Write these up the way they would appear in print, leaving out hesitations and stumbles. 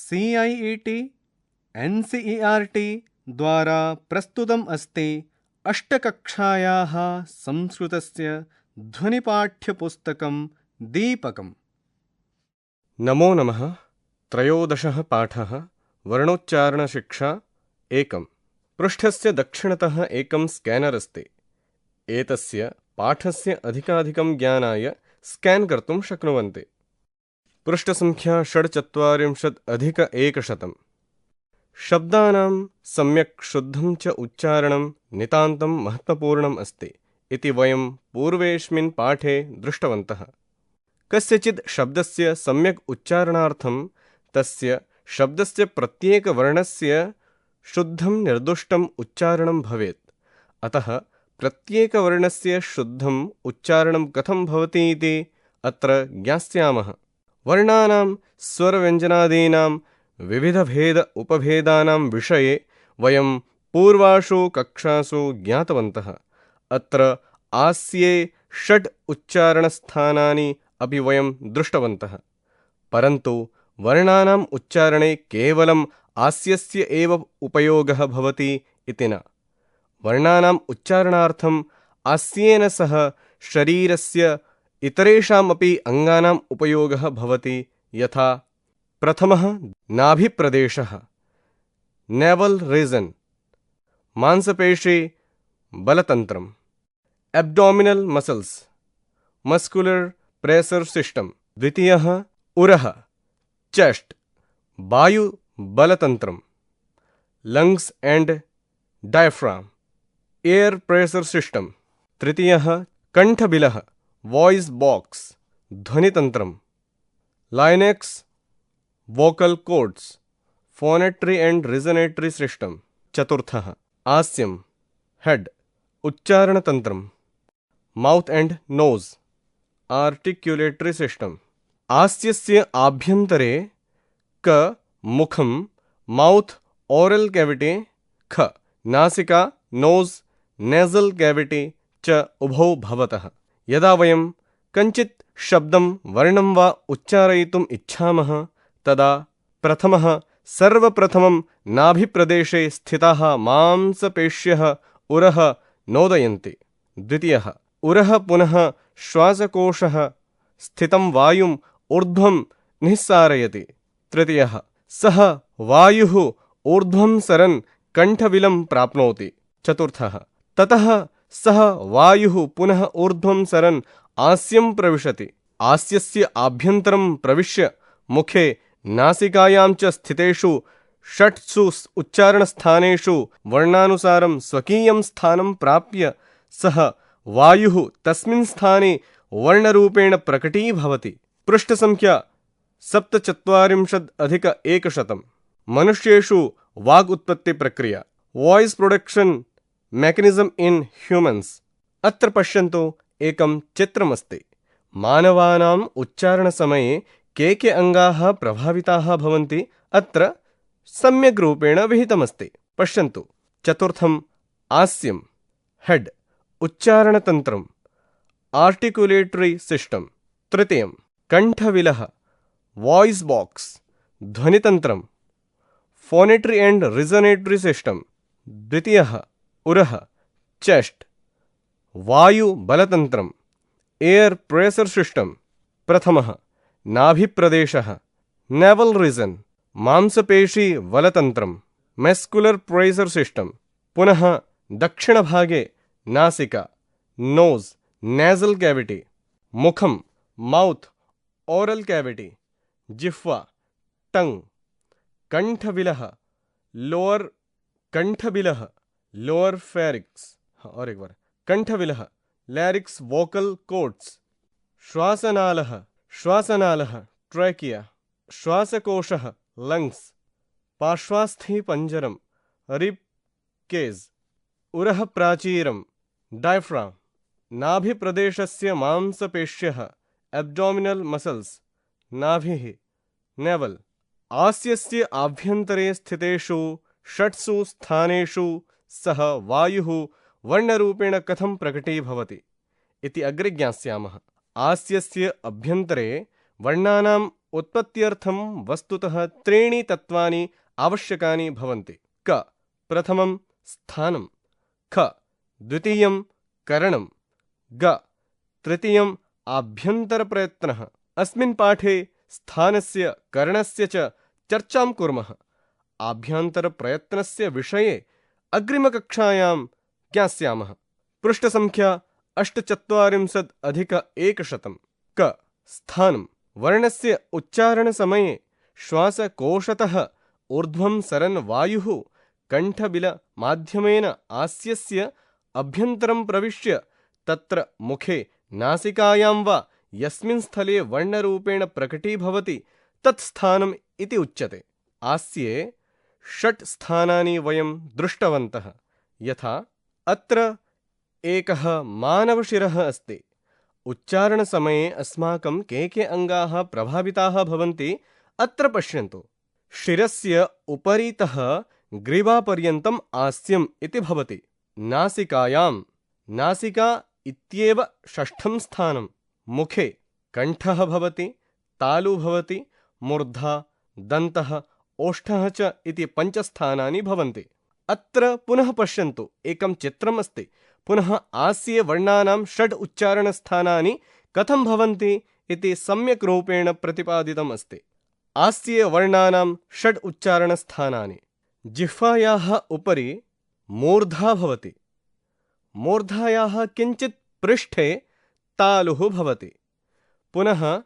CIET NCERT द्वारा प्रस्तुतम् अस्ति अष्टकक्षायाः संस्कृतस्य ध्वनिपाठ्यपुस्तकं दीपकम्। नमो नमः। त्रयोदशः पाठः वर्णोच्चारणशिक्षा एकम्। पृष्ठस्य दक्षिणतः एकं स्कैनर् अस्ति। एतस्य पाठस्य अधिकाधिकं ज्ञानाय स्कैन् कर्तुं शक्नुवन्ति। पृष्ठसङ्ख्या 46+100। शब्दानां सम्यक् शुद्धं च उच्चारणं नितान्तं महत्त्वपूर्णम् अस्ति इति वयं पूर्वेऽस्मिन् पाठे दृष्टवन्तः। कस्यचित् शब्दस्य सम्यक् उच्चारणार्थं तस्य शब्दस्य प्रत्येकवर्णस्य शुद्धं निर्दुष्टम् उच्चारणं भवेत्। अतः प्रत्येकवर्णस्य शुद्धम् उच्चारणं कथं भवति इति अत्र ज्ञास्यामः। वर्णानां स्वरव्यञ्जनादीनां विविधभेद उपभेदानां विषये वयं पूर्वासु कक्षासु ज्ञातवन्तः। अत्र आस्ये 6 उच्चारणस्थानानि अपि वयं दृष्टवन्तः। परन्तु वर्णानाम् उच्चारणे केवलम् आस्यस्य एव उपयोगः भवति इति न। वर्णानाम् उच्चारणार्थम् आस्येन सह शरीरस्य इतरेषामपि अङ्गानाम् उपयोगः भवति। यथा प्रथमः नाभिप्रदेशः नेवल रीजन, मांसपेशी बलतन्त्रम्, abdominal muscles muscular pressure system. द्वितीयः उरः चेस्ट वायुबलतन्त्रम्, lungs and diaphragm air pressure system. तृतीयः कंठबिलः वॉइस बॉक्स ध्वनितन्त्रम्, larynx vocal cords phonatory and resonatory system. चतुर्थः आस्यम् हेड उच्चारणतन्त्रम्, mouth and nose articulatory system. आस्यस्य आभ्यन्तरे क मुखं माउथ ओरल कैविटी, ख नासिका नोज नेजल कैविटी च उभौ भवतः। यदा वयं कञ्चित् शब्दं वर्णं वा उच्चारयितुम् इच्छामः तदा प्रथमः सर्वप्रथमं नाभिप्रदेशे स्थिताः मांसपेश्यः उरः नोदयन्ति। द्वितीयः उरः पुनः श्वासकोशः स्थितं वायुम् ऊर्ध्वं निस्सारयति। तृतीयः सः वायुः ऊर्ध्वं सरन् कण्ठबिलं प्राप्नोति। चतुर्थः ततः सः वायुः पुनः ऊर्ध्वं सरन् आस्यं प्रविशति। आस्यस्य आभ्यन्तरं प्रविश्य मुखे नासिकायां च स्थितेषु 6 उच्चारणस्थानेषु वर्णानुसारं स्वकीयं स्थानं प्राप्य सः वायुः तस्मिन् स्थाने वर्णरूपेण प्रकटीभवति। पृष्ठसङ्ख्या 47+100। मनुष्येषु वाग् उत्पत्ति प्रक्रिया voice production mechanism in humans. अत्र पश्यन्तु एकं चित्रमस्ति। मानवानाम् उच्चारणसमये के अङ्गाः प्रभाविताः भवन्ति अत्र सम्यग् रूपेण विहितमस्ति। पश्यन्तु। चतुर्थम् आस्यम् हेड उच्चारणतन्त्रम् आर्टिकुलेटरी सिस्टम। तृतीयं कण्ठबिलः वॉइस बॉक्स ध्वनितन्त्रम् फोनेटरी एंड रिजोनेटरी सिस्टम। द्वितीयः उरः चेस्ट वायुबलतन्त्रम् एयर प्रेशर सिस्टम। प्रथमः नाभिप्रदेशः नेवल रीजन मांसपेशी बलतन्त्रम् मस्कुलर प्रेशर सिस्टम। पुनः दक्षिणभागे नासिका नोज नेजल कैविटी, मुखं माउथ ओरल कैविटी, जिह्वा टंग, कंठबिलः लोअर कंठबिलः लोअर फेरिक्स, और एक बार कंठबिलः लैरिक्स वोकल कोड्स, श्वासनालः ट्रैकिया, श्वासकोशः लंग्स, पार्श्वस्थिपञ्जरं रिब केज, उरः प्राचीरं डायफ्राम, नाभिप्रदेशस्य मांसपेश्यः एब्डोमिनल मसल्स नाभिः नेवल। आस्यस्य आभ्यन्तरे स्थितेषु 6 स्थानेषु सः वायुः वर्णरूपेण कथं प्रकटीभवति इति अग्रे ज्ञास्यामः। आस्यस्य अभ्यन्तरे वर्णानाम् उत्पत्त्यर्थं वस्तुतः त्रीणि तत्त्वानि आवश्यकानि भवन्ति। क प्रथमं स्थानं, ख द्वितीयं करणं, ग तृतीयम् आभ्यन्तरप्रयत्नः। अस्मिन् पाठे स्थानस्य करणस्य च चर्चां कुर्मः। आभ्यन्तरप्रयत्नस्य विषये अग्रिमकक्षायां ज्ञास्यामः। पृष्ठसङ्ख्या 48+100। क स्थानं वर्णस्य उच्चारणसमये श्वासकोशतः ऊर्ध्वं सरन् वायुः कण्ठबिलमाध्यमेन आस्यस्य अभ्यन्तरं प्रविश्य तत्र मुखे नासिकायां वा यस्मिन् स्थले वर्णरूपेण प्रकटीभवति तत् स्थानम् इति उच्यते। आस्ये 6 स्थानानि वयं दृष्टवन्तः। यथा अत्र एकः मानवशिरः अस्ति। उच्चारणसमये अस्माकं के अङ्गाः प्रभाविताः भवन्ति अत्र पश्यन्तु। शिरस्य उपरितः ग्रीवापर्यन्तम् आस्यम् इति भवति। नासिकायां नासिका इत्येव 6ठं स्थानं। मुखे कण्ठः भवति, तालु भवति, मूर्धा, दन्तः, ओष्ठः च इति 5 स्थानानि भवन्ति। अत्र पुनः पश्यन्तु, एकं चित्रम् अस्ति। पुनः आस्ये वर्णानां 6 उच्चारणस्थानानि कथं भवन्ति इति सम्यक् रूपेण प्रतिपादितम् अस्ति। आस्ये वर्णानां 6 उच्चारणस्थानानि। जिह्वायाः उपरि मूर्धा भवति। मूर्धायाः किञ्चित् पृष्ठे तालुः भवति। पुनः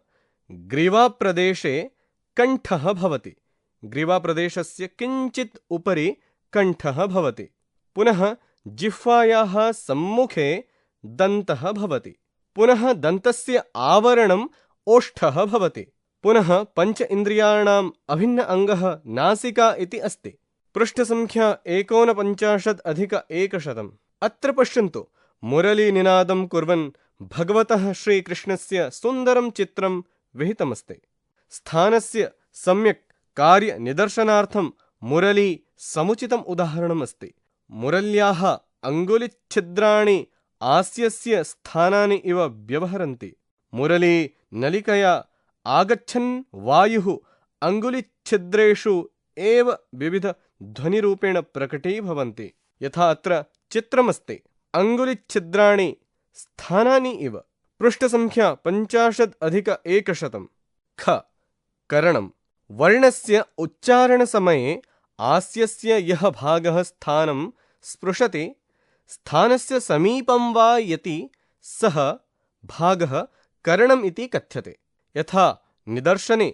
ग्रीवाप्रदेशे कण्ठः भवति। ग्रीवाप्रदेशस्य किञ्चित् उपरि कण्ठः भवति। पुनः जिह्वायाः सम्मुखे दन्तः भवति। पुनः दन्तस्य आवरणम् ओष्ठः भवति। पुनः 5 इन्द्रियाणाम् अभिन्न अङ्गः नासिका इति अस्ति। पृष्ठसङ्ख्या 49+100। अत्र पश्यन्तु, मुरलीनिनादं कुर्वन् भगवतः श्रीकृष्णस्य सुन्दरं चित्रं विहितमस्ति। स्थानस्य सम्यक् कार्यनिदर्शनार्थं मुरली समुचितम् उदाहरणम् अस्ति। मुरल्याः अङ्गुलिच्छिद्राणि आस्यस्य स्थानानि इव व्यवहरन्ति। मुरली नलिकया आगच्छन् वायुः अङ्गुलिच्छिद्रेषु एव विविधध्वनिरूपेण प्रकटीभवन्ति। यथा अत्र चित्रमस्ति, अङ्गुलिच्छिद्राणि स्थानानि इव। पृष्ठसङ्ख्या 50+100। ख करणं वर्णस्य उच्चारणसमये आस्यस्य यः भागः स्थानं स्पृशति, स्थानस्य समीपं वा यति सः भागः करणम् इति कथ्यते। यथा निदर्शने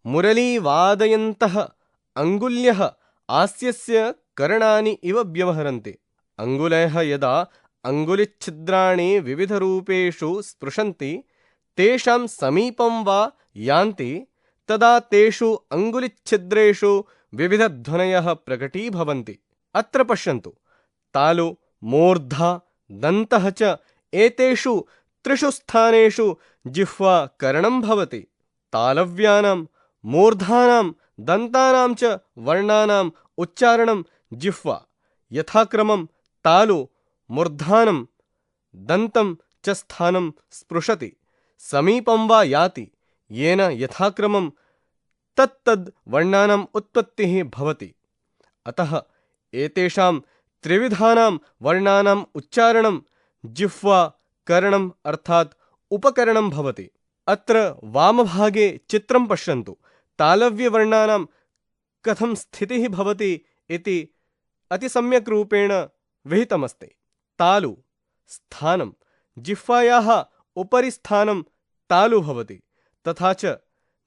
मुरलीवादयन्तः अङ्गुल्यः आस्यस्य करणानि इव व्यवहरन्ति। अङ्गुलयः यदा अङ्गुलिच्छिद्राणि विविधरूपेषु स्पृशन्ति, तेषां समीपं वा यान्ति, तदा तेषु अङ्गुलिच्छिद्रेषु विविधध्वनयः प्रकटीभवन्ति। अत्र पश्यन्तु, तालु, मूर्धा, दन्तः च एतेषु 3 स्थानेषु जिह्वा करणं भवति। तालव्यानां, मूर्धानां, दन्तानां च वर्णानाम् उच्चारणं जिह्वा यथाक्रमं तालु, मूर्धानं, दन्तं च स्थानं स्पृशति, समीपं वा याति, येन यथाक्रमं तत्तद् वर्णानाम् उत्पत्तिः भवति। अतः एतेषां त्रिविधानां वर्णानाम् उच्चारणं जिह्वा करणम् अर्थात् उपकरणं भवति। अत्र वामभागे चित्रं पश्यन्तु। तालव्यवर्णानां कथं स्थितिः भवति इति अतिसम्यक् रूपेण विहितमस्ति। तालु स्थानं, जिह्वायाः उपरि स्थानं तालु भवति, तथा च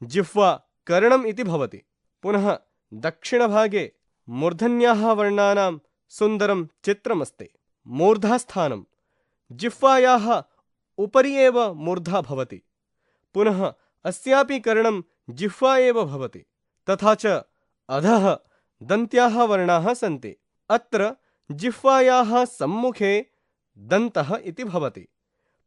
जिह्वा करणम् इति भवति। पुनः दक्षिणभागे मूर्धन्याः वर्णानां सुन्दरं चित्रमस्ति। मूर्धास्थानं, जिह्वायाः उपरि एव मूर्धा भवति। पुनः अस्यापि करणं जिह्वा एव भवति। तथा च अधः दन्त्याः वर्णाः सन्ति। अत्र जिह्वायाः सम्मुखे दन्तः इति भवति।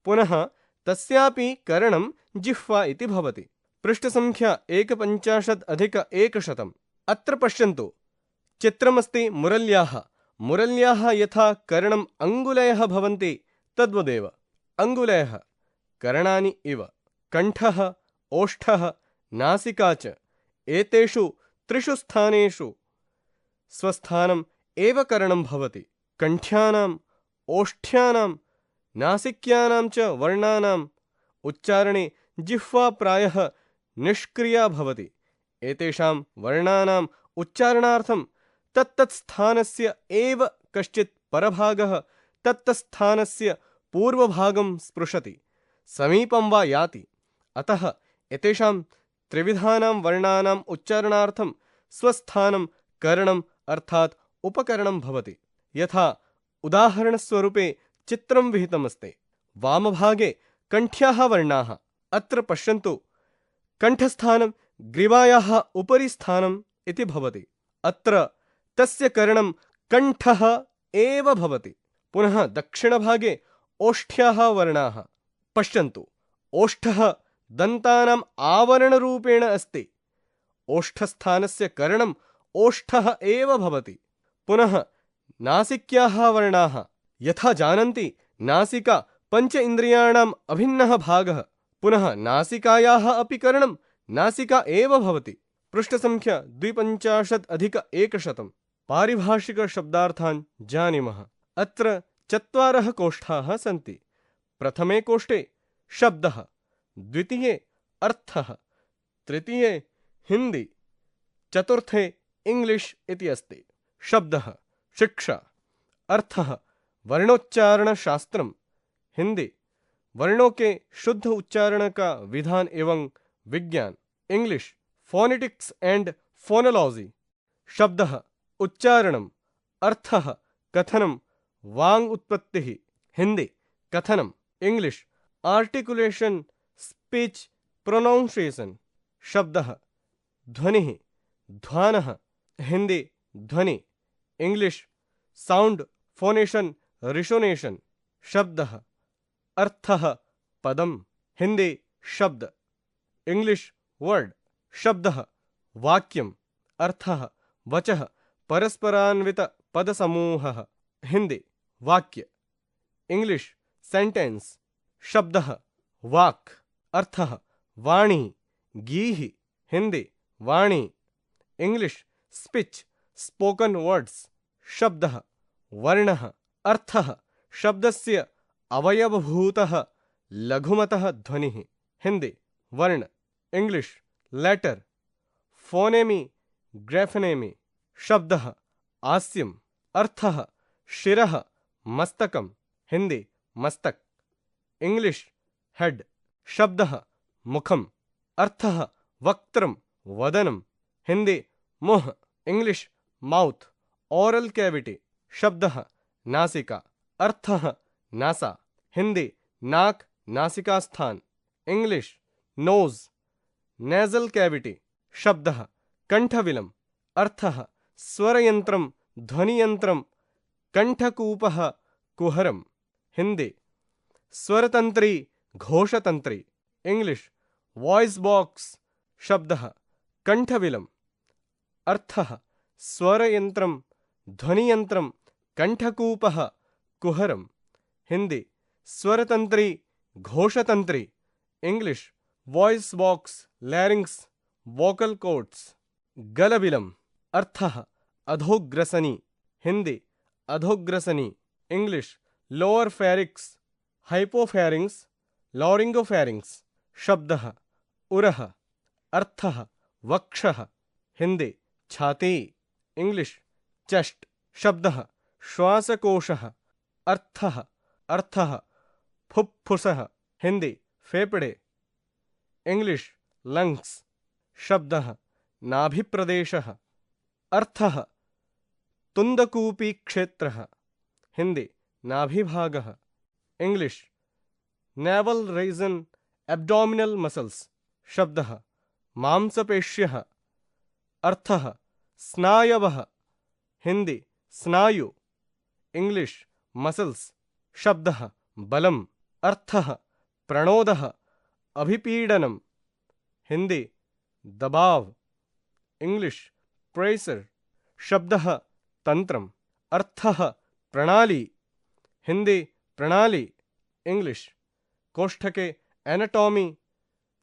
पुनः तस्यापि करणं जिह्वा इति भवति। पृष्ठसङ्ख्या 51+100। अत्र पश्यन्तु, चित्रमस्ति मुरल्याः। मुरल्याः यथा करणम् अङ्गुलयः भवन्ति तद्वदेव अङ्गुलयः करणानि इव। कण्ठः, ओष्ठः, नासिका च एतेषु त्रिषु स्थानेषु स्वस्थानम् एव करणं भवति। कण्ठ्यानाम्, ओष्ठ्यानां, नासिक्यानां च वर्णानाम् उच्चारणे जिह्वा प्रायः निष्क्रिया भवति। एतेषां वर्णानाम् उच्चारणार्थं तत्तत्स्थानस्य एव कश्चित् परभागः तत्तत्स्थानस्य पूर्वभागं स्पृशति, समीपं वा याति। अतः एतेषां त्रिविधानां वर्णानाम् उच्चारणार्थं स्वस्थानं करणम् अर्थात् उपकरणं भवति। यथा उदाहरणस्वरूपे चित्रं विहितमस्ति। वामभागे कण्ठ्याः वर्णाः। अत्र पश्यन्तु, कण्ठस्थानं ग्रीवायाः उपरि स्थानम् इति भवति। अत्र तस्य करणं कण्ठः एव भवति। पुनः दक्षिणभागे ओष्ठ्याः वर्णाः। पश्यन्तु, ओष्ठः दन्तानाम् आवरणरूपेण अस्ति। ओष्ठस्थानस्य करणम् ओष्ठः एव भवति। पुनः नासिक्याः वर्णाः। यथा जानन्ति, नासिका पञ्च इन्द्रियाणाम् अभिन्नः भागः। पुनः नासिकायाः अपि करणं नासिका एव भवति। पृष्ठसङ्ख्या 250+100। पारिभाषिकशब्दार्थान् जानीमः। अत्र 4 कोष्ठाः सन्ति। प्रथमे कोष्ठे शब्दः, द्वितीये अर्थः, तृतीये हिन्दी, चतुर्थे इंग्लिश इति अस्ति। शब्दः शिक्षा, अर्थः वर्णोच्चारणशास्त्रम, हिंदी वर्णों के शुद्ध उच्चारण का विधान एवं विज्ञान, इंग्लिश फोनेटिक्स एंड फोनोलॉजी। शब्दः उच्चारणम, अर्थः कथनम, वांग उत्पत्तिः, हिंदी कथनम, इंग्लिश आर्टिकुलेशन, स्पीच, प्रोनाउंसिएशन। शब्दः ध्वनिः, ध्वानः, हिंदी ध्वनि, इंग्लिश साउंड, फोनेशन, रिसोनेशन। शब्दः अर्थः पदम, हिंदी शब्द, इंग्लिश वर्ड। शब्दः वाक्यम, अर्थः वचः परस्परान्वित पदसमूहः, हिंदी वाक्य, इंग्लिश सेंटेंस। शब्दः वाक्, अर्थः वाणी, गीः, हिंदी वाणी, इंग्लिश स्पीच, स्पोकन वर्ड्स। शब्दः वर्णः, अर्थः शब्दस्य अवयवभूतः लघुमतः ध्वनिः, हिंदी वर्ण, इंग्लिश लेटर, फोनेमी, ग्रेफनेमी। शब्दः आस्यम्, अर्थः शिरः, मस्तकम्, हिंदी मस्तक, इंग्लिश हेड। शब्दः मुखम्, अर्थः वक्त्रम्, वदनम्, हिंदी मुह, इंग्लिश माउथ, ओरल कैविटी। शब्दः नासिका, अर्थः नासा, हिंदी नाक, नासिका स्थान, इंग्लिश नोज, नेजल कैविटी। शब्दः कंठविलम, अर्थः स्वरयंत्रम, ध्वनियंत्रम, कंठकूपः, कुहरम, हिंदी स्वरतंत्री, घोषतंत्री, इंग्लिश वॉइस बॉक्स। शब्दः कंठविलम, अर्थः स्वरयंत्रम, ध्वनियंत्रम, कंठकूपः, कुहरम, हिंदी स्वरतंत्री, घोषतंत्री, English voice box, larynx, vocal cords. गलबिलम, अर्थः अधोग्रसनी, हिंदी अधोग्रसनी, English lower pharynx, hypopharynx, laryngopharynx. शब्दः उरः, अर्थः वक्षः, हिंदी छाती, इंग्लिश चेस्ट। शब्दः श्वासकोशः, अर्थः फुफ्फुसः, हिंदी फेफड़े, इंग्लिश लंग्स। शब्दः नाभिप्रदेशः, अर्थः तुंदकूपी क्षेत्रः, हिंदी नाभिभागः, English navel region, abdominal muscles. शब्दः मांसपेश्यः, अर्थः स्नायवः, हिंदी स्नायु, इंग्लिश मसल्स। शब्दः बलम, अर्थः प्रणोदः, अभिपीडनम, हिंदी दबाव, इंग्लिश प्रेशर। शब्दः तंत्रम, अर्थः प्रणाली, हिंदी प्रणाली, इंग्लिश कोष्ठके एनाटॉमी,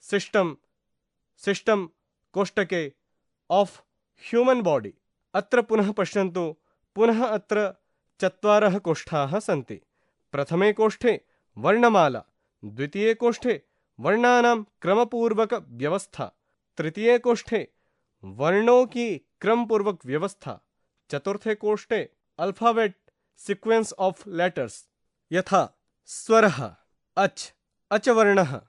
सिस्टम, सिस्टम कोष्टके ऑफ ह्यूमन बॉडी। अत्र पुनः पश्यन्तु, पुनः अत्र चत्वारः कोष्ठाः सन्ति। प्रथमे कोष्ठे वर्णमाला, द्वितीये कोष्ठे वर्णानां क्रमपूर्वक व्यवस्था, तृतीये कोष्ठे वर्णों की क्रमपूर्वक व्यवस्था, चतुर्थे कोष्ठे अल्फाबेट सीक्वेंस ऑफ लेटर्स यथा स्वरः अच, अच वर्णः,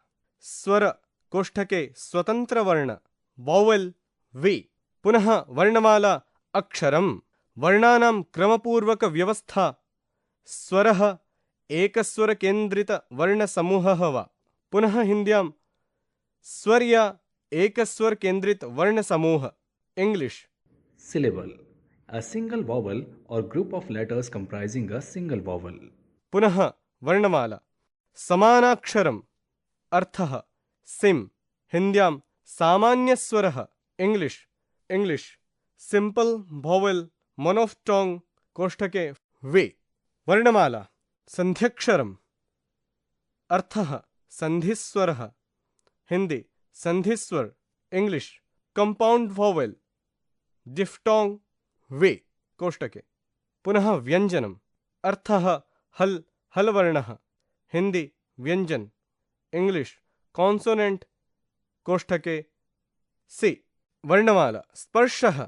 स्वर कोष्ठके स्वतंत्र वर्ण वॉवेल वि, पुनः वर्णमाला अक्षरम, वर्णानां क्रमपूर्वक व्यवस्था, स्वरः एकस्वर केंद्रित वर्ण समूहः वा, पुनः हिंद्यां स्वर या एकस्वर केंद्रित वर्ण समूह। English Syllable. A single vowel or group of letters comprising a single vowel. पुनः वर्णमाला समानाक्षरम, अर्थः सिम, हिंद्यां सामान्य स्वरः। English English simple vowel monophthong कोष्ठके वे। वर्णमाला संध्यक्षरम, अर्थः संधिस्वरः। हिंदी संधिस्वर। इंग्लिश कंपाउंड वॉवेल डिफ्टोंग वे कोष्ठके। पुनः व्यंजनम, अर्थः हल, हल वर्णः। हिंदी व्यंजन। इंग्लिश कॉन्सोनेंट कोष्ठके सी। वर्णमाला स्पर्शः,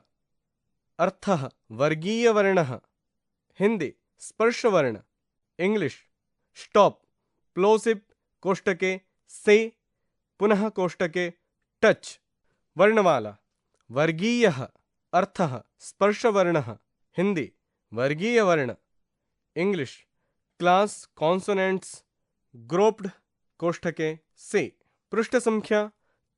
अर्थः वर्गीय वर्णः। हिंदी स्पर्शवर्ण। इंग्लिश स्टॉप प्लोसिव कोष्ठके से, पुनः कोष्ठके टच। वर्णमाला वर्गीयः, अर्थः स्पर्शवर्णः। हिंदी वर्गीय वर्ण। इंग्लिश क्लास कॉन्सोनेंट्स ग्रोप्ड कोष्ठके से। पृष्ठ संख्या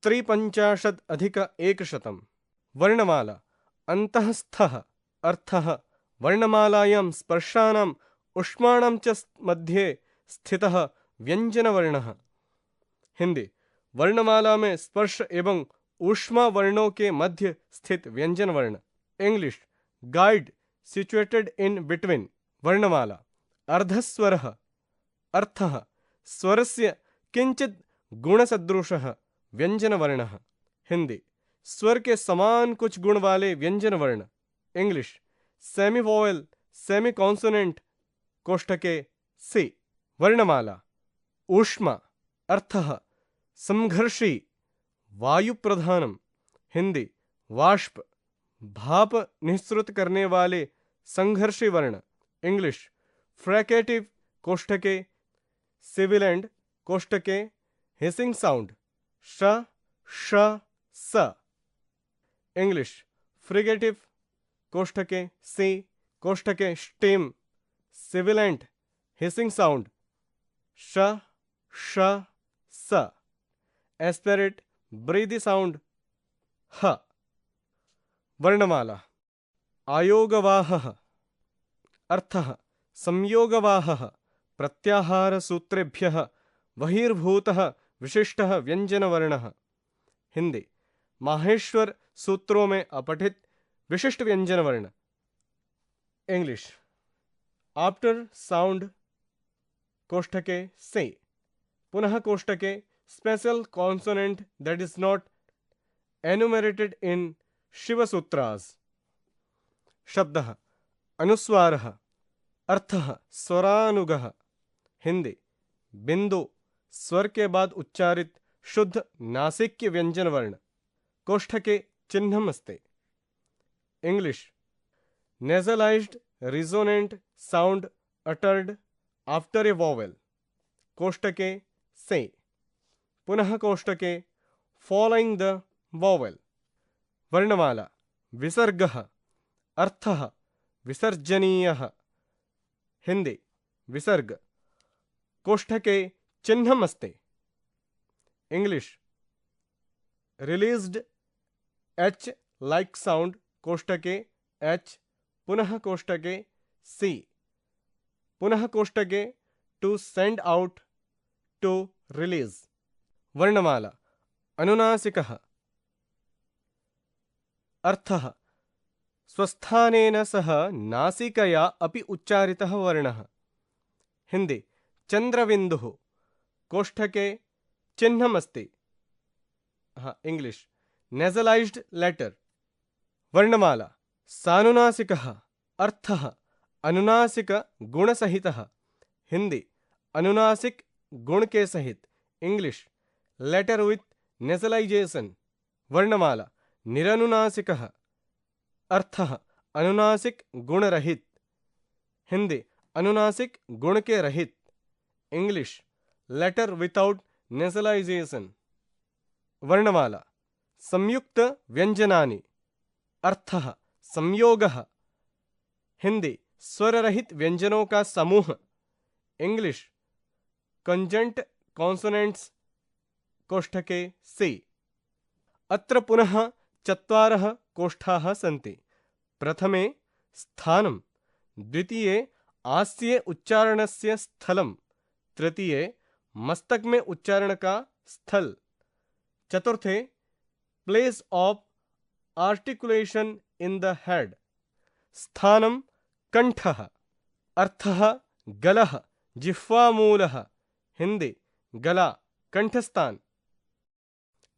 53+100। वर्णमाला अन्तःस्थः, अर्थः वर्णमालायां स्पर्शानां उष्माणां च मध्ये स्थितः व्यंजनवर्णः। हिंदी वर्णमाला में स्पर्श एवं ऊष्मा वर्णों के मध्य स्थित व्यंजन वर्ण। English guide situated in between. वर्णमाला अर्धस्वरः, अर्थः स्वरस्य किंचित गुणसदृशः व्यंजन वर्णः। हिंदी स्वर के समान कुछ गुण वाले व्यंजन वर्ण। English semi vowel semi consonant कोष्ठके सी। वर्णमाला ऊष्मा, अर्थः संघर्षी वायु प्रधानम। हिंदी वाष्प भाप निःसृत करने वाले संघर्षी वर्ण। इंग्लिश फ्रैकेटिव कोष्ठके सिबिलेंट कोष्ठके हिसिंग साउंड श श स। इंग्लिश फ्रिगेटिव कोष्ठके सी, कोष्ठके स्टेम सिबिलेंट हिसिंग साउंड श श स। एस्पिरेट ब्रीदी साउंड ह। वर्णमाला आयोगवाहः, अर्थः संयोगवाहः प्रत्याहार सूत्रेभ्यः बहिर्भूतः विशिष्टः व्यंजनवर्णः। हिंदी माहेश्वर सूत्रों में अपठित विशिष्ट व्यंजनवर्ण। इंग्लिश आफ्टर साउंड कोष्ठके से, पुनः कोष्ठके special consonant that is not enumerated in Shiva Sutras. शब्दः अनुस्वारः, अर्थः स्वरानुगः। हिंदी बिंदु स्वर के बाद उच्चारित शुद्ध नासिक्य व्यंजन वर्ण। कोष्ठके चिह्नम् अस्ति। English nasalized resonant sound uttered after a vowel. कोष्ठके से, पुनः कोष्ठके फॉलोइंग द वॉवेल। वर्णमाला विसर्गः, अर्थः विसर्जनीयः। हिंदी विसर्ग। कोष्ठके चिह्नम् अस्ति। English released H like sound कोष्ठके एच, पुनः कोष्ठके सी, पुनः कोष्ठके to send out to release. वर्णमाला अनुनासिकः, अर्थः स्वस्थानेन सह नासिकया अपि उच्चारितः वर्णः। हिंदी चंद्रबिंदुः। कोष्ठके चिह्नम् अस्ति। English nasalized letter. वर्णमाला सानुनासिकः अर्थः अनुनासिक गुण सहितः। हिंदी अनुनासिक गुण के सहित। English letter with nasalization. वर्णमाला निरनुनासिकः अर्थः अनुनासिक गुण रहित। हिंदी अनुनासिक गुण के रहित। English letter without nasalization. वर्णमाला संयुक्त व्यंजनानि अर्थः संयोगः। हिंदी स्वर रहित व्यंजनों का समूह। इंग्लिश कंजंट कॉन्सोनेंट्स कोष्ठके सी। अत्र पुनः चत्वारः कोष्ठाः सन्ति। प्रथमे स्थानं, द्वितीये आस्ये उच्चारणस्य स्थलं, तृतीये मस्तक में उच्चारण का स्थल, चतुर्थे place of articulation in the head. स्थानं कंठः, अर्थः गलः जिह्वामूलः। हिंदी गला कंठस्थान।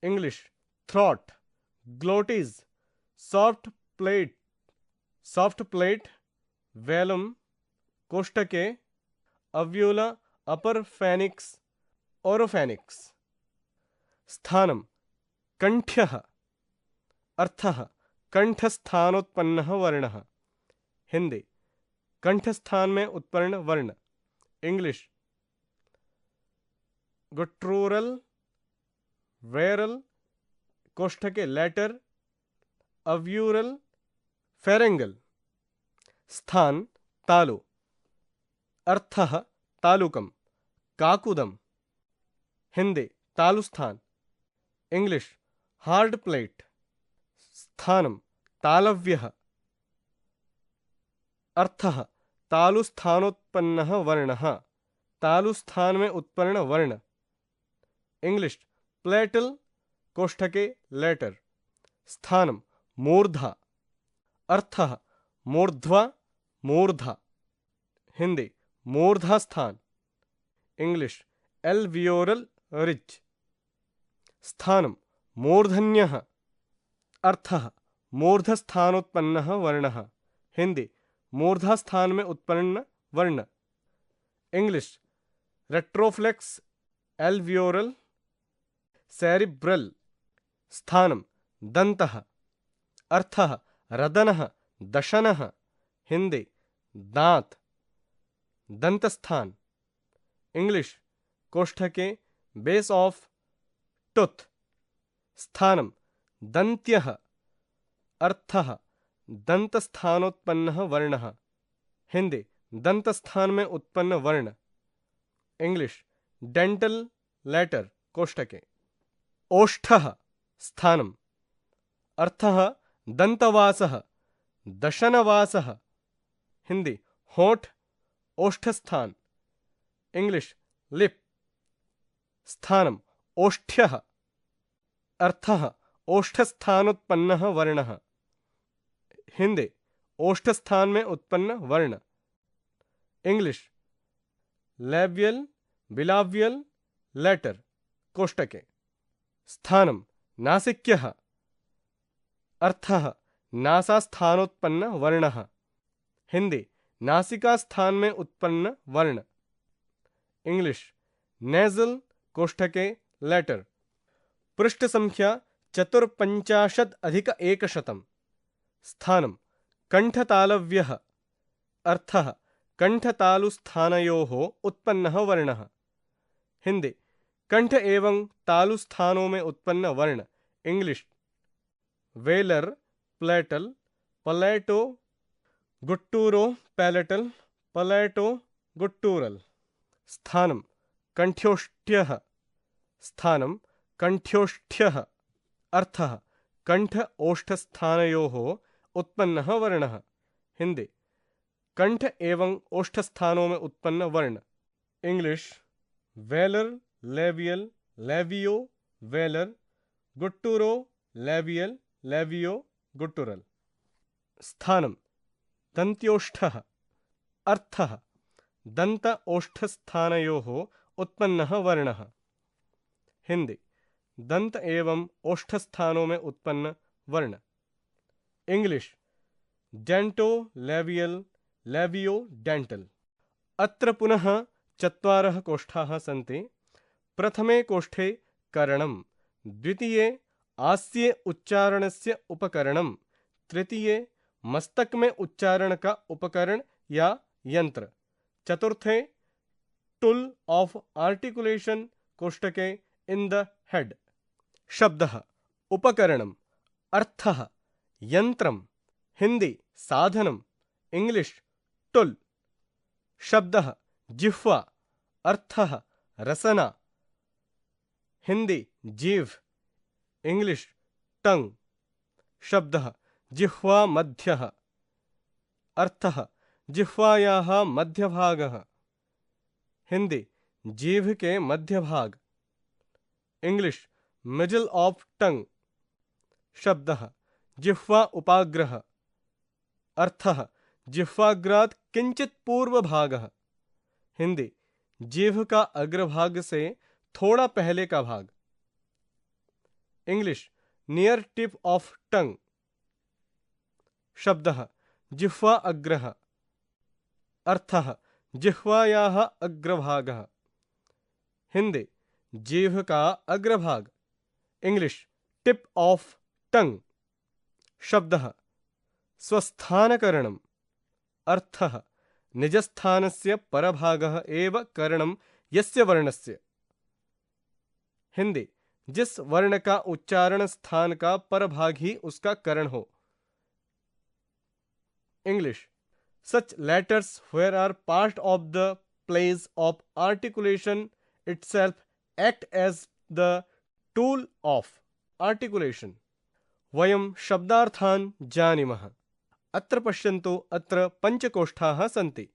English throat glottis soft palate velum कोष्ठके अव्यूला अपर फेनिक्स ओरोफेनिक्स। स्थानं कंठ्यः, अर्थः कंठस्थानोत्पन्नः वर्णः। हिंदी कंठस्थान में उत्पन्न वर्ण। इंग्लिश गुट्रूरल वेरल कोष्ठके लेटर अव्यूरल फेरेंगल। स्थान तालु, अर्थः तालुकम काकुदम। हिंदी तालुस्थान। English hard palate. स्थानं तालव्यः, अर्थः तालुस्थानोत्पन्नः वर्णः, तालुस्थान में उत्पन्न वर्ण। इंग्लिश प्लेटल कोष्ठके लेटर। स्थानं मूर्धा, अर्थः मूर्ध्वा मूर्धा। हिंदी मूर्धास्थान। English alveolar ridge. स्थानं मूर्धन्यः, अर्थः मूर्धस्थानोत्पन्नः वर्णः। हिंदी मूर्धास्थान में उत्पन्न वर्ण। English retroflex alveolar cerebral. स्थानं दन्तः, अर्थः रदनः दशनः। हिंदी दांत दंतस्थान। इंग्लिश कोष्ठके बेस ऑफ टुथ। स्थानं दन्त्यः, अर्थः दंतस्थानोत्पन्नः वर्णः। हिंदी दंतस्थान में उत्पन्न वर्ण। इंग्लिश डेंटल लेटर कोष्ठके। ओष्ठः स्थानं, अर्थः दंतवासः दशनवासः। हिंदी होठ ओष्ठस्थान। English lip. स्थानं ओष्ठ्यः, अर्थः ओष्ठस्थानोत्पन्नः वर्णः। हिंदी ओष्ठस्थान में उत्पन्न वर्ण। इंग्लिश लैबियल बिलावियल लेटर कोष्ठके। स्थानं नासिक्यः, अर्थः नासास्थानोत्पन्न वर्णः। हिंदी नासिकास्थान में उत्पन्न वर्ण। इंग्लिश नेजल कोष्ठके लेटर। पृष्ठ संख्या 54+100। स्थानं कंठतालव्यः, अर्थः कंठतालुस्थानयोः उत्पन्नः वर्णः। हिंदी कंठ एवं तालुस्थानों में उत्पन्न वर्ण। English velar palatal palato gutturo palatal palato guttural. स्थानं कंठ्योष्ठ्यः, स्थानं कंठ्योष्ठ्यः, अर्थः कंठ ओष्ठस्थानयोः उत्पन्नः वर्णः। हिंदी कंठ एवं ओष्ठस्थानों में उत्पन्न वर्ण। English velar labial labio velar gutturo labial labio guttural. स्थानं दन्त्योष्ठः, अर्थः दंत ओष्ठस्थानयोः उत्पन्नः वर्णः। हिंदी दंत एवं ओष्ठ स्थानों में उत्पन्न वर्ण। इंग्लिश डेंटो लेवियल लेवियो डेंटल। अत्र पुनः चत्वारः कोष्ठाः सन्ति। प्रथमे कोष्ठे करणं, द्वितीये आस्ये उच्चारणस्य उपकरणं, तृतीये मस्तक में उच्चारण का उपकरण या यंत्र, चतुर्थे टूल ऑफ आर्टिकुलेशन कोष्ठके इन द हेड। शब्दः उपकरणम्, अर्थः यंत्रम्, हिंदी साधनम्, इंग्लिश टूल। शब्दः जिह्वा, अर्थः रसना, हिंदी जीव, इंग्लिश टंग। शब्दः जिह्वा मध्यः, अर्थः जिह्वायाः मध्यभागः, हिंदी जीभ के मध्यभाग, इंग्लिश मिडल ऑफ टंग। शब्दः जिह्वा उपाग्रह, अर्थः जिह्वाग्रात किंचित पूर्व भागः, हिंदी जीभ का अग्रभाग से थोड़ा पहले का भाग, English near tip of tongue. शब्दः जिह्वा अग्रह, अर्थः जिह्वायाः अग्रभागः, हिंदी जीभ का अग्रभाग, इंग्लिश टिप ऑफ टंग। शब्दः स्वस्थानकरणम्, अर्थः निजस्थानस्य परभागः एव करणं यस्य वर्णस्य, हिंदी जिस वर्ण का उच्चारण स्थान का परभाग ही उसका करण हो, English such letters where are part of the place of articulation itself act as the tool of articulation। वयं शब्दार्थान् जानीमः। अत्र पश्यन्तु, अत्र पञ्चकोष्ठाः सन्ति।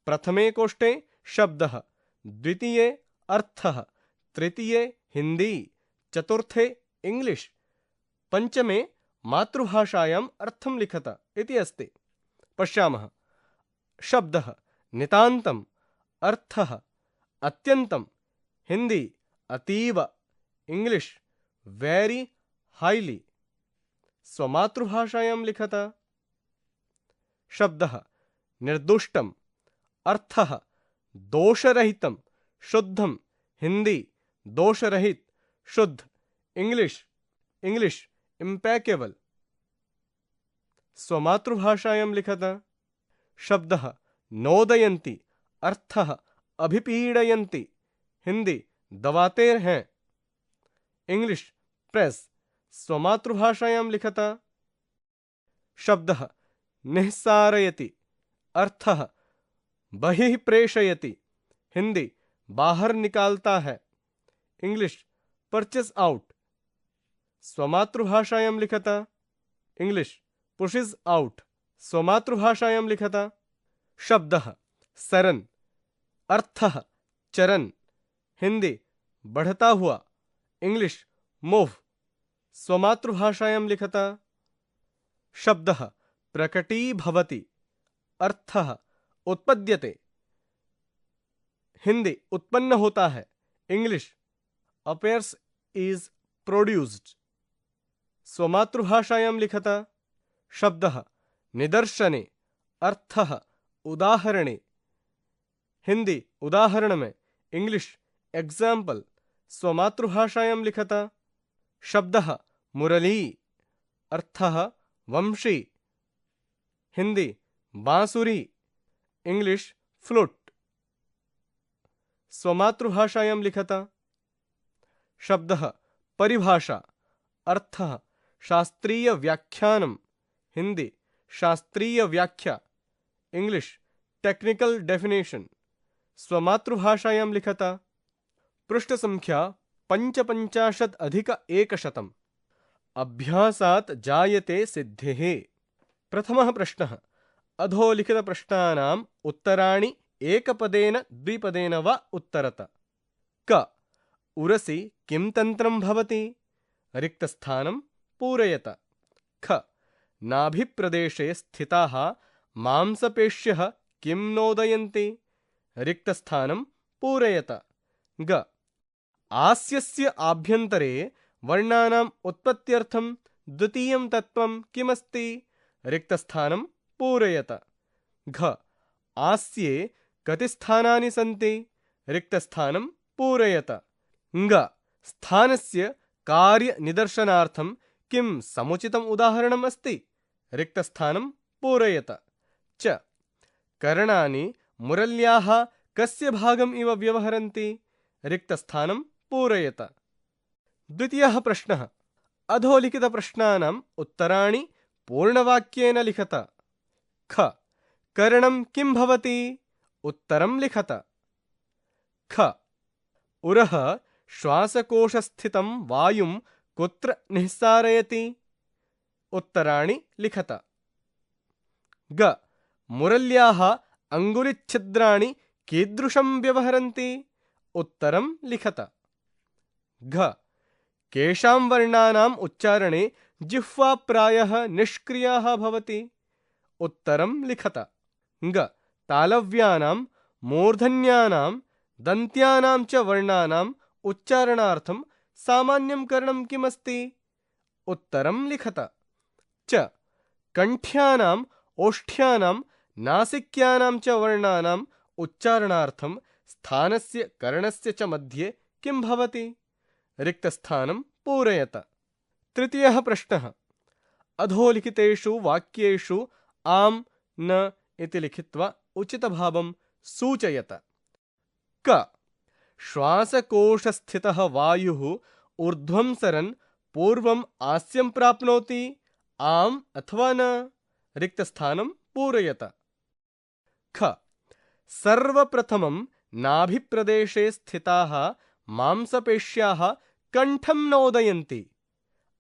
प्रथमे कोष्ठे शब्दः, द्वितीये अर्थः, तृतीये हिंदी, चतुर्थे इंग्लिश, पंचमे मातृभाषायाम् अर्थं लिखत इति अस्ति। पश्यामः। शब्दः नितान्तम्, अर्थः अत्यन्तं, हिंदी अतीव, इंग्लिश वेरी हाईली, स्वमातृभाषायां लिखत। शब्दः निर्दुष्टम्, अर्थः दोषरहितं, शुद्धं, हिंदी दोषरहित, शुद्ध, इंग्लिश इम्पेकेबल, स्वमातृभाषायां लिखत। शब्दः नोदयन्ति, अर्थः अभिपीडयन्ति, हिंदी दबाते हैं, इंग्लिश प्रेस, स्वमातृभाषायां लिखत। शब्दः निःसारयति, अर्थः बहिः प्रेषयति, हिंदी बाहर निकालता है, इंग्लिश परचेस आउट, स्वमातृभाषायां लिखत। इंग्लिश पुशेस आउट, स्वमातृभाषायां लिखत। शब्दः सरन, अर्थः चरण, हिंदी बढ़ता हुआ, इंग्लिश मूव, स्वमातृभाषायां लिखत। शब्दः प्रकटीभवति, अर्थः उत्पद्यते, हिंदी उत्पन्न होता है, इंग्लिश अपीयर्स इज प्रोड्यूस्ड, स्वमातृभाषायां लिखत। शब्दः निदर्शने, अर्थः उदाहरणे, हिंदी उदाहरण में, इंग्लिश एग्जाम्पल, स्वमातृभाषायां लिखत। शब्दः मुरली, अर्थः वंशी, हिंदी बांसुरी, इंग्लिश फ्लूट, स्वमातृभाषायां लिखत। शब्दः परिभाषा, अर्थः शास्त्रीय व्याख्यानम्, हिंदी शास्त्रीय व्याख्या, इंग्लिश टेक्निकल डेफिनेशन, स्वमातृभाषायां लिखत। पृष्ठ संख्या 55+100। अभ्यासात् जायते सिद्धिः। प्रथमः प्रश्नः। अधोलिखितप्रश्नानाम् उत्तराणि एकपदेन द्विपदेन वा उत्तरत। क उरसि किं तन्त्रं भवति? रिक्तस्थानं पूरयत। ख नाभिप्रदेशे स्थिताः मांसपेश्यः किं नोदयन्ति? रिक्तस्थानं पूरयत। ग आस्यस्य आभ्यन्तरे वर्णानाम् उत्पत्त्यर्थं द्वितीयं तत्त्वं किमस्ति? रिक्तस्थानं पूरयत। घ आस्ये कति स्थानानि सन्ति? रिक्तस्थानं पूरयत। ङ स्थानस्य कार्यनिदर्शनार्थं किं समुचितम् उदाहरणम् अस्ति? रिक्तस्थानं पूरयत। च करणानि मुरल्याः कस्य भागम् इव व्यवहरन्ति? रिक्तस्थानं पूरयत। द्वितीयः प्रश्नः। अधोलिखितप्रश्नानाम् उत्तराणि पूर्णवाक्येन लिखत। ख करणं किं भवति? उत्तरं लिखत। ख उरः श्वासकोशस्थितं वायुं कुत्र निःसारयति? उत्तराणि लिखत। ग मुरल्याः अङ्गुलिच्छिद्राणि कीदृशं व्यवहरन्ति? उत्तरं लिखत। घ केषां वर्णानाम् उच्चारणे जिह्वा प्रायः निष्क्रियाः भवति? उत्तरं लिखत। ङ तालव्यानां मूर्धन्यानां दन्त्यानां च वर्णानाम् उच्चारणार्थं सामान्यं करणं किमस्ति? उत्तरं लिखत। च कण्ठ्यानाम् ओष्ठ्यानां नासिक्यानां च वर्णानाम् उच्चारणार्थं स्थानस्य करणस्य च मध्ये किं भवति? रिक्तस्थानं पूरयत। तृतीयः प्रश्नः। अधोलिखितेषु वाक्येषु आम् न इति लिखित्वा उचितभावं सूचयत। क श्वासकोशस्थितः वायुः ऊर्ध्वं सरन् पूर्वम् आस्यं प्राप्नोति? आम् अथवा न? रिक्तस्थानं पूरयत। ख सर्वप्रथमं नाभिप्रदेशे स्थिताः मांसपेश्याः कण्ठं नोदयन्ति?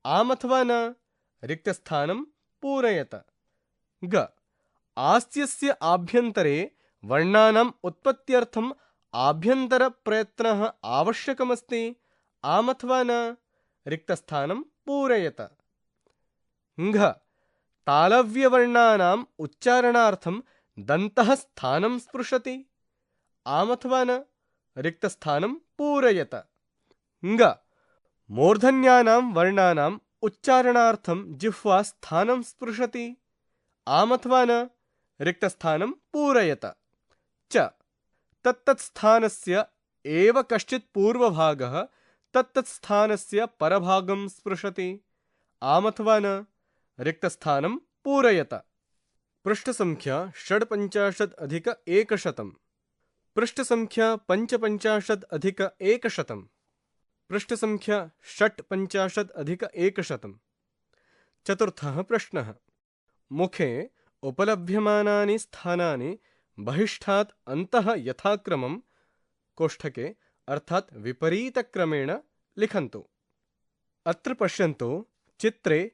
आम् अथवा न? रिक्तस्थानं पूरयत। ग आस्यस्य आभ्यन्तरे वर्णानाम् उत्पत्त्यर्थम् आभ्यन्तरप्रयत्नः आवश्यकमस्ति? आम् अथवा न? रिक्तस्थानं पूरयत। घ तालव्यवर्णानाम् उच्चारणार्थं दन्तः स्थानं स्पृशति? आम् अथवा न? रिक्तस्थानं पूरयत। ङ मूर्धन्यानां वर्णानाम् उच्चारणार्थं जिह्वा स्थानं स्पृशति? आम् अथवा न? रिक्तस्थानं पूरयत। च तत्तत्स्थानस्य एव कश्चित् पूर्वभागः तत्तत्स्थानस्य परभागं स्पृशति? आम् अथवा न? रिक्तस्थानं पूरयत। पृष्ठसंख्या 56+100। पृष्ठसंख्या 55+100। पृष्ठसंख्या 56+100। चतुर्थः प्रश्नः। मुखे उपलभ्यमानानि स्थानानि बहिष्ठात् अन्तः यथाक्रमं कोष्ठके अर्थात् विपरीतक्रमेण लिखन्तु। अत्र पश्यन्तु, चित्रे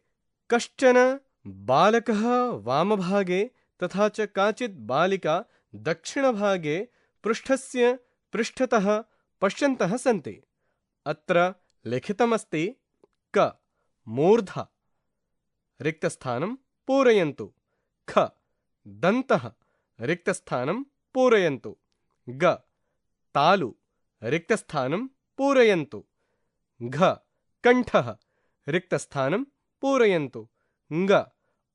कश्चन बालकः वामभागे तथा च काचित् बालिका दक्षिणभागे पृष्ठस्य पृष्ठतः पश्यन्तः सन्ति। अत्र लिखितमस्ति क मूर्धा। रिक्तस्थानं पूरयन्तु। ख दन्तः। रिक्तस्थानं पूरयन्तु। ग तालु। रिक्तस्थानं पूरयन्तु। घ कण्ठः। रिक्तस्थानं पूरयन्तु। ङ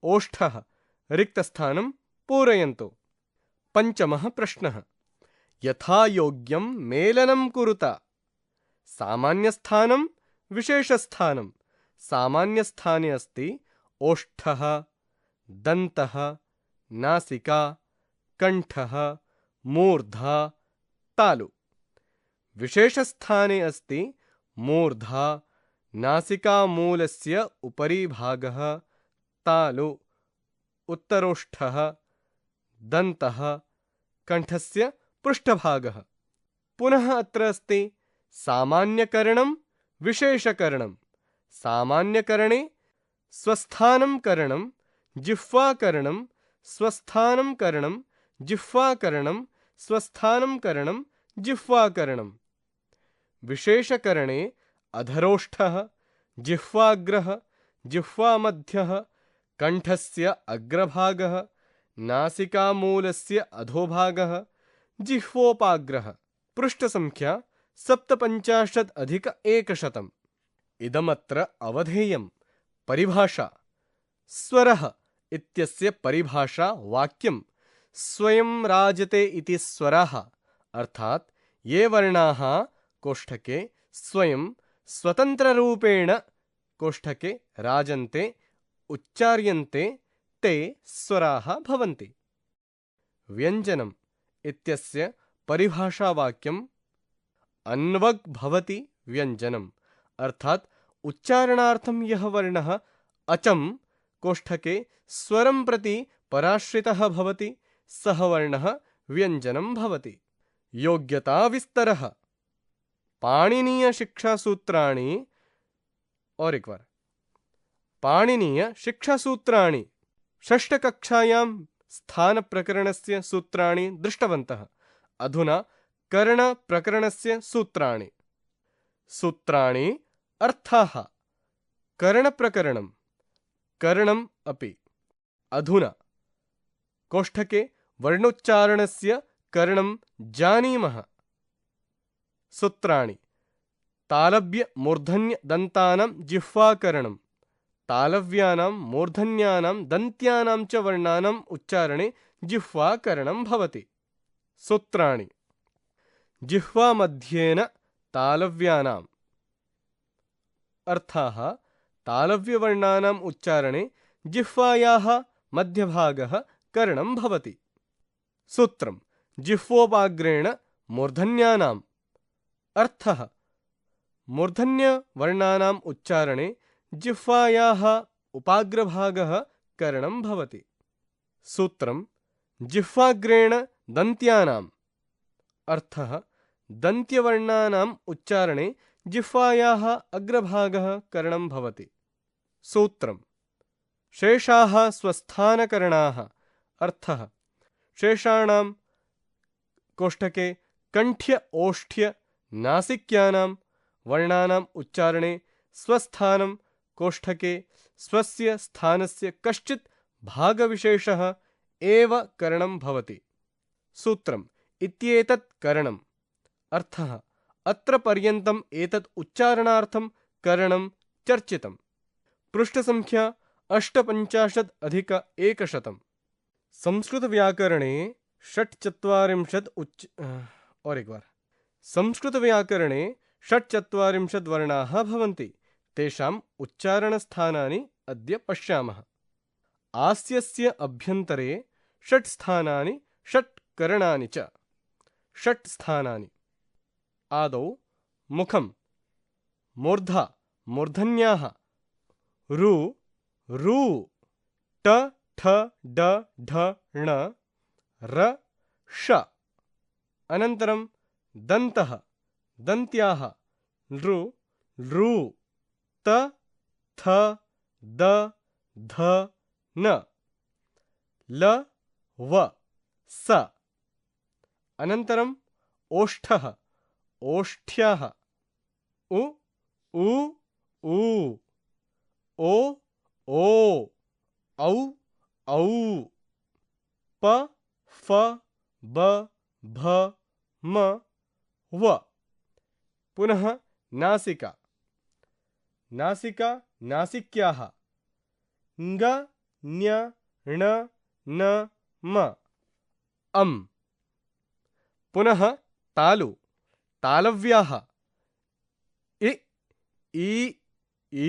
ओष्ठः। रिक्तस्थानं पूरयन्तु। पञ्चमः प्रश्नः। यथायोग्यं मेलनं कुरुत। सामान्यस्थानं विशेषस्थानं। सामान्यस्थाने अस्ति ओष्ठः, दन्तः, नासिका, कण्ठः, मूर्धा, तालु। विशेषस्थाने अस्ति मूर्धा, नासिकामूलस्य उपरि भागः, तालु, उत्तरोष्ठः, दन्तः, कण्ठस्य पृष्ठभागः। पुनः अत्र अस्ति सामान्यकरणं विशेषकरणं। सामान्यकरणे स्वस्थानं करणं, जिह्वाकरणं, स्वस्थानं करणं, जिह्वाकरणं, स्वस्थानं करणं, जिह्वाकरणं। विशेषकरणे अधरोष्ठः, जिह्वाग्रः, जिह्वामध्यः, कण्ठस्य अग्रभागः, नासिकामूलस्य अधोभागः, जिह्वोपाग्रः। पृष्ठसंख्या 57+100। इदमत्र अवधेयम्। परिभाषा। स्वरः इत्यस्य परिभाषा वाक्यं स्वयं राजते इति स्वराः, अर्थात ये वर्णाः कोष्ठके स्वयं स्वतन्त्ररूपेण कोष्ठके राजन्ते उच्चार्यन्ते ते स्वराः भवन्ति। व्यञ्जनम् इत्यस्य परिभाषावाक्यम् अन्वग् भवति व्यञ्जनम्, अर्थात उच्चारणार्थं यः वर्णः अचं कोष्ठके स्वरं प्रति पराश्रितः भवति सः वर्णः व्यञ्जनं भवति। योग्यता विस्तरः। पाणिनीय शिक्षासूत्राणि और एक बार पाणिनीय शिक्षासूत्राणि षष्ठकक्षायां स्थानप्रकरणस्य सूत्राणि दृष्टवन्तः। अधुना करणप्रकरणस्य सूत्राणि। सूत्राणि अर्थाः। करणप्रकरणं करणम् अपि। अधुना कोष्ठके वर्णोच्चारणस्य करणं जानीमः। सूत्राणि तालव्य मूर्धन्य दन्तानां जिह्वाकरणं, तालव्यानां मूर्धन्यानां दन्त्यानां च वर्णानाम् उच्चारणे जिह्वाकरणं भवति। सूत्राणि जिह्वामध्येन तालव्यानाम् अर्थाः तालव्यवर्णानाम् उच्चारणे जिह्वायाः मध्यभागः करणं भवति। सूत्रं जिह्वोपाग्रेण मूर्धन्यानाम् अर्थः मूर्धन्यवर्णानाम् उच्चारणे जिह्वायाः उपाग्रभागः करणं भवति। सूत्रं जिह्वाग्रेण दन्त्यानाम् अर्थः दन्त्यवर्णानाम् उच्चारणे जिह्वायाः अग्रभागः करणं भवति। सूत्रं शेषाः स्वस्थानकरणाः अर्थः शेषाणां कोष्ठके कण्ठ्य ओष्ठ्य नासिक्यानां वर्णानाम् उच्चारणे स्वस्थानं कोष्ठके स्वस्य स्थानस्य कश्चित् भागविशेषः एव करणं भवति। सूत्रम् इत्येतत् करणम् अर्थः अत्र पर्यन्तम् एतत् उच्चारणार्थं करणं चर्चितम्। पृष्ठसंख्या 850-100। संस्कृतव्याकरणे संस्कृतव्याकरणे 46 वर्णाः भवन्ति। तेषाम् उच्चारणस्थानानि अद्य पश्यामः। आस्यस्य अभ्यन्तरे 6 स्थानानि 6 करणानि च। 6 स्थानानि आदौ मुखं मूर्धा मूर्धन्याः रु रू ट ठ ड ढ ण र ष। अनन्तरं दन्तः दन्त्याः लृ लृ त थ द ध न ल व स। अनन्तरम् ओष्ठः ओष्ठ्याः उ ऊ ऊ ओ ओ औ औ प फ ब भ म व। पुनः नासिका नासिका नासिक्याः ङ ञ ण न म अम्। पुनः तालु तालव्याः इ ई ई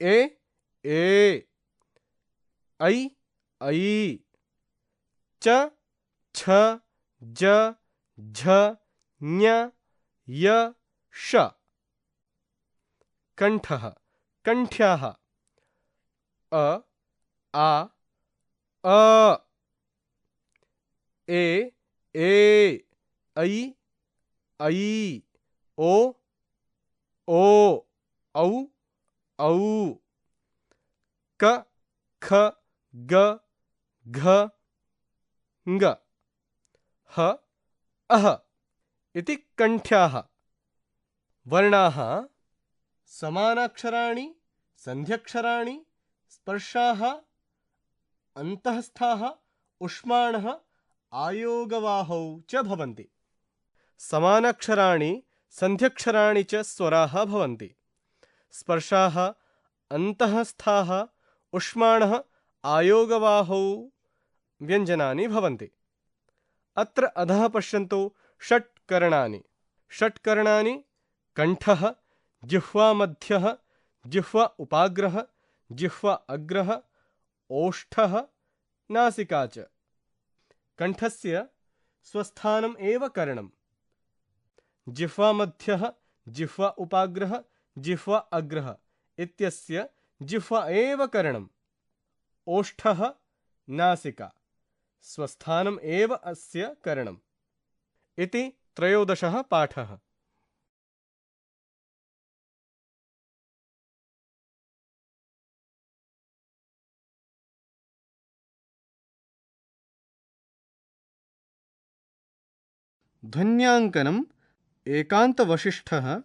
ए ए ऐ ऐ च छ ज झ ञ य श। कण्ठः कण्ठ्याः अ आ अ ए ए ऐ ऐ ओ ओ औ औ क ख ग घ ङ ह अह इति कण्ठ्याः। वर्णाः समानाक्षराणि सन्ध्यक्षराणि स्पर्शाः अन्तःस्थाः उष्माणः आयोगवाहौ च भवन्ति। समानाक्षराणि सन्ध्यक्षराणि च स्वराः भवन्ति। स्पर्शाः अन्तःस्थाः उष्माणः आयोगबाहौ व्यञ्जनानि भवन्ति। अत्र अधः पश्यन्तु षट् करणानि। षट् करणानि कण्ठः, जिह्वामध्यः, जिह्वा उपाग्रः, जिह्वा अग्रः, ओष्ठः, नासिका च। कण्ठस्य स्वस्थानम् एव करणम्। जिह्वामध्यः, जिह्वा उपाग्रः, जिह्वा अग्रः इत्यस्य जिह्वा एव करणम्। ओष्ठः, नासिका स्वस्थानम् एव अस्य करणम्। इति 13 पाठः। ध्वन्याङ्कनम् एकान्तवशिष्ठः